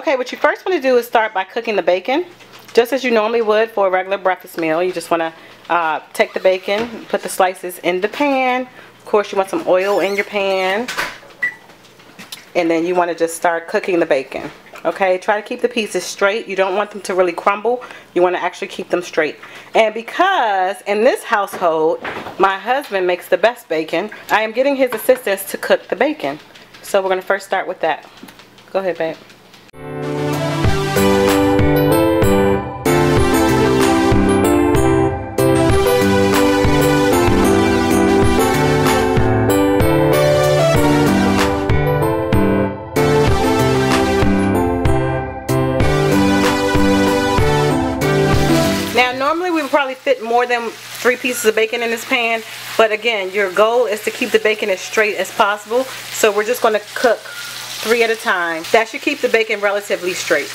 Okay, what you first want to do is start by cooking the bacon, just as you normally would for a regular breakfast meal. You just want to take the bacon, put the slices in the pan. Of course, you want some oil in your pan, and then you want to just start cooking the bacon. Okay, try to keep the pieces straight. You don't want them to really crumble. You want to actually keep them straight. And because in this household, my husband makes the best bacon, I am getting his assistance to cook the bacon. So we're going to first start with that. Go ahead, babe. Now normally we would probably fit more than 3 pieces of bacon in this pan, but again, your goal is to keep the bacon as straight as possible, so we're just going to cook 3 at a time. That should keep the bacon relatively straight.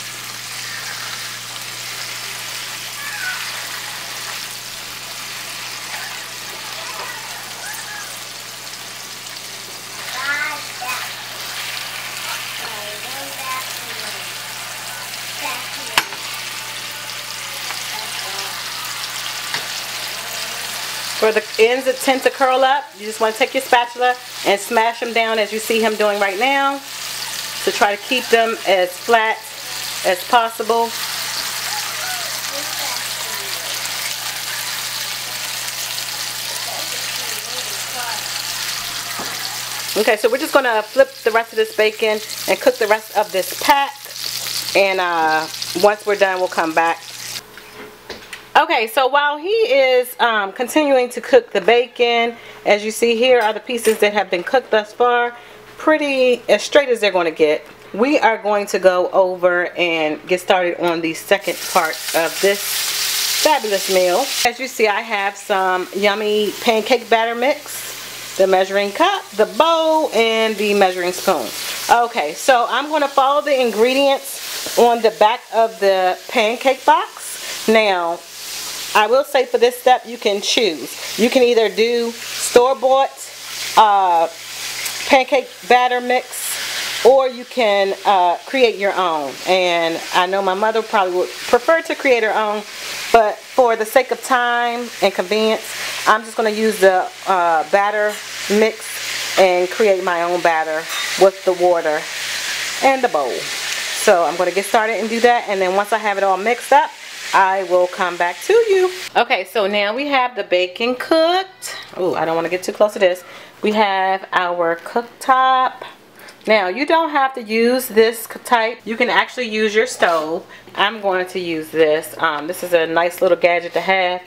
For the ends that tend to curl up, you just want to take your spatula and smash them down as you see him doing right now, to try to keep them as flat as possible. Okay, so we're just going to flip the rest of this bacon and cook the rest of this pack, and once we're done we'll come back. Okay, so while he is continuing to cook the bacon, as you see here are the pieces that have been cooked thus far, pretty as straight as they're going to get. We are going to go over and get started on the second part of this fabulous meal. As you see, I have some yummy pancake batter mix, the measuring cup, the bowl, and the measuring spoon. Okay, so I'm going to follow the ingredients on the back of the pancake box. Now, I will say for this step you can choose. You can either do store-bought pancake batter mix, or you can create your own. And I know my mother probably would prefer to create her own, but for the sake of time and convenience, I'm just going to use the batter mix and create my own batter with the water and the bowl. So I'm going to get started and do that, and then once I have it all mixed up, I will come back to you. Okay, so now we have the bacon cooked. Oh, I don't want to get too close to this. We have our cooktop. Now, you don't have to use this type. You can actually use your stove. I'm going to use this. This is a nice little gadget to have.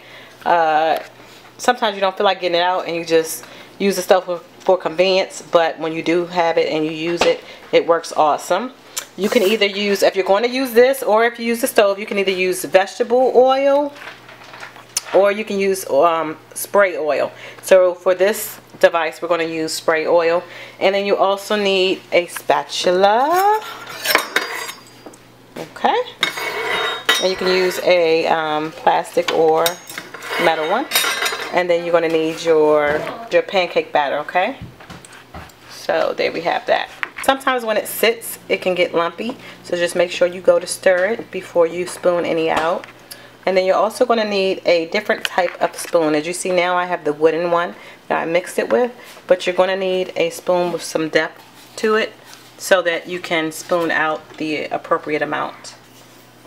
Sometimes you don't feel like getting it out and you just use the stove for convenience, but when you do have it and you use it, it works awesome. You can either use, if you're going to use this, or if you use the stove, you can either use vegetable oil or you can use spray oil. So for this device, we're going to use spray oil. And then you also need a spatula. Okay. And you can use a plastic or metal one. And then you're going to need your pancake batter, okay? So there we have that. Sometimes when it sits, it can get lumpy, so just make sure you go to stir it before you spoon any out. And then you're also going to need a different type of spoon. As you see now, I have the wooden one that I mixed it with, but you're going to need a spoon with some depth to it so that you can spoon out the appropriate amount.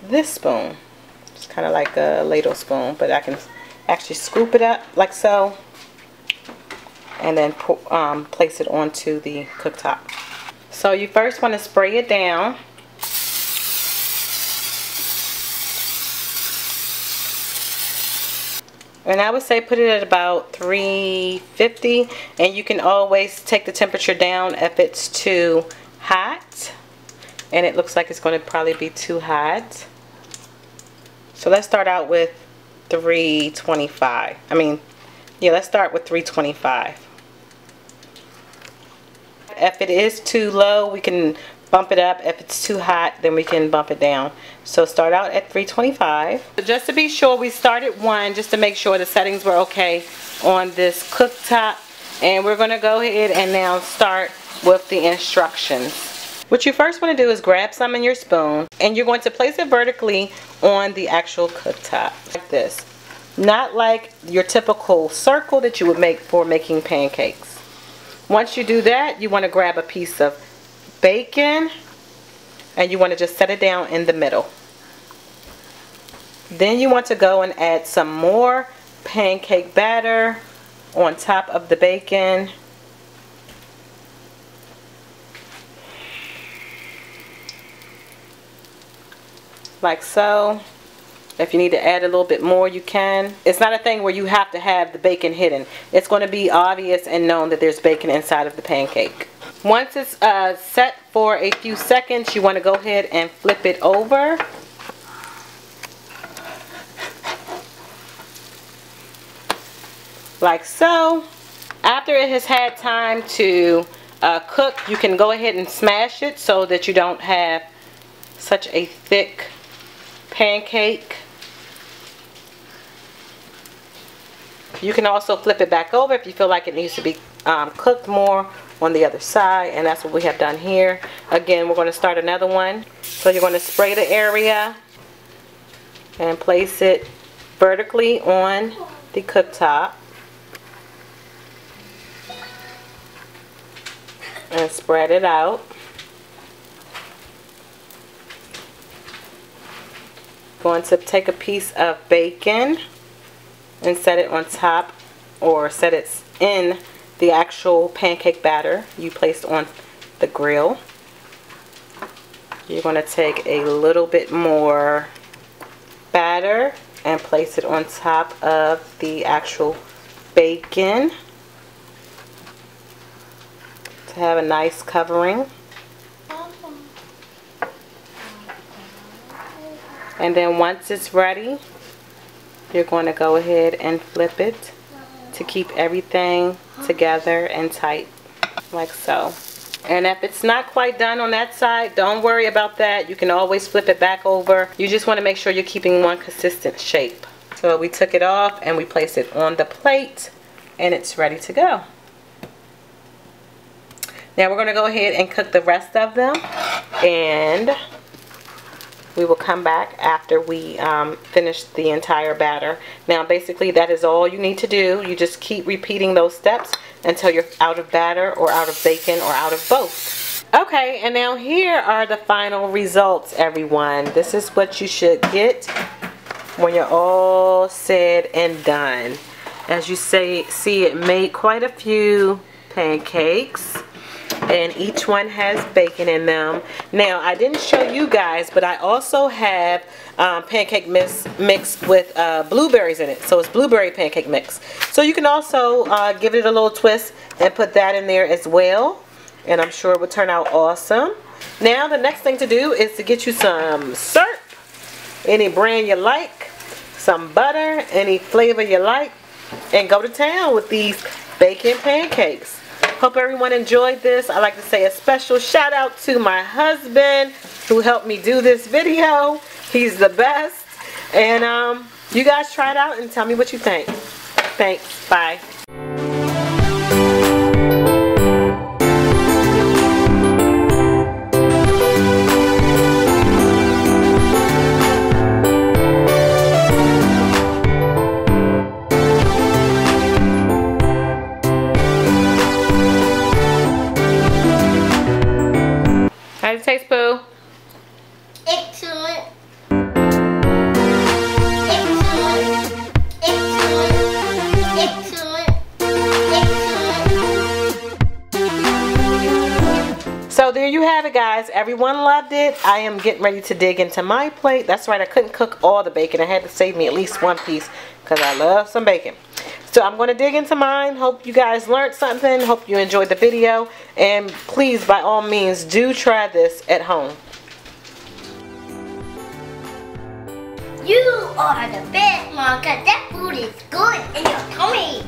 This spoon, it's kind of like a ladle spoon, but I can actually scoop it up like so and then place it onto the cooktop. So you first want to spray it down. And I would say put it at about 350, and you can always take the temperature down if it's too hot. And it looks like it's going to probably be too hot. So let's start out with 325. Let's start with 325. If it is too low, we can bump it up. If it's too hot, then we can bump it down. So start out at 325. Just to be sure, we started 1 just to make sure the settings were okay on this cooktop. And we're going to go ahead and now start with the instructions. What you first want to do is grab some in your spoon, and you're going to place it vertically on the actual cooktop, like this. Not like your typical circle that you would make for making pancakes. Once you do that, you want to grab a piece of bacon, and you want to just set it down in the middle. Then you want to go and add some more pancake batter on top of the bacon. Like so. If you need to add a little bit more, you can. It's not a thing where you have to have the bacon hidden. It's going to be obvious and known that there's bacon inside of the pancake. Once it's set for a few seconds, you want to go ahead and flip it over. Like so. After it has had time to cook, you can go ahead and smash it so that you don't have such a thick pancake. You can also flip it back over if you feel like it needs to be cooked more on the other side, and that's what we have done here. Again, we're going to start another one. So you're going to spray the area and place it vertically on the cooktop and spread it out. Going to take a piece of bacon and set it on top, or set it in the actual pancake batter you placed on the grill. You're going to take a little bit more batter and place it on top of the actual bacon to have a nice covering. And then once it's ready, you're going to go ahead and flip it to keep everything together and tight, like so. And if it's not quite done on that side, don't worry about that. You can always flip it back over. You just want to make sure you're keeping one consistent shape. So we took it off and we placed it on the plate, and it's ready to go. Now we're going to go ahead and cook the rest of them, and we will come back after we finish the entire batter. Now basically that is all you need to do. You just keep repeating those steps until you're out of batter or out of bacon or out of both. Okay, and now here are the final results, everyone. This is what you should get when you're all said and done. As you see, it made quite a few pancakes, and each one has bacon in them. Now I didn't show you guys, but I also have pancake mix mixed with blueberries in it, so it's blueberry pancake mix. So you can also give it a little twist and put that in there as well, and I'm sure it would turn out awesome. Now the next thing to do is to get you some syrup, any brand you like, some butter, any flavor you like, and go to town with these bacon pancakes. Hope everyone enjoyed this. I'd like to say a special shout out to my husband who helped me do this video. He's the best. And you guys try it out and tell me what you think. Thanks. Bye. How does it taste, Pooh? Excellent. Excellent. Excellent. Excellent. Excellent. So there you have it, guys. Everyone loved it. I am getting ready to dig into my plate. That's right, I couldn't cook all the bacon. I had to save me at least one piece because I love some bacon. So I'm going to dig into mine. Hope you guys learned something. Hope you enjoyed the video. And please, by all means, do try this at home. You are the best, Mom, because that food is good in your tummy.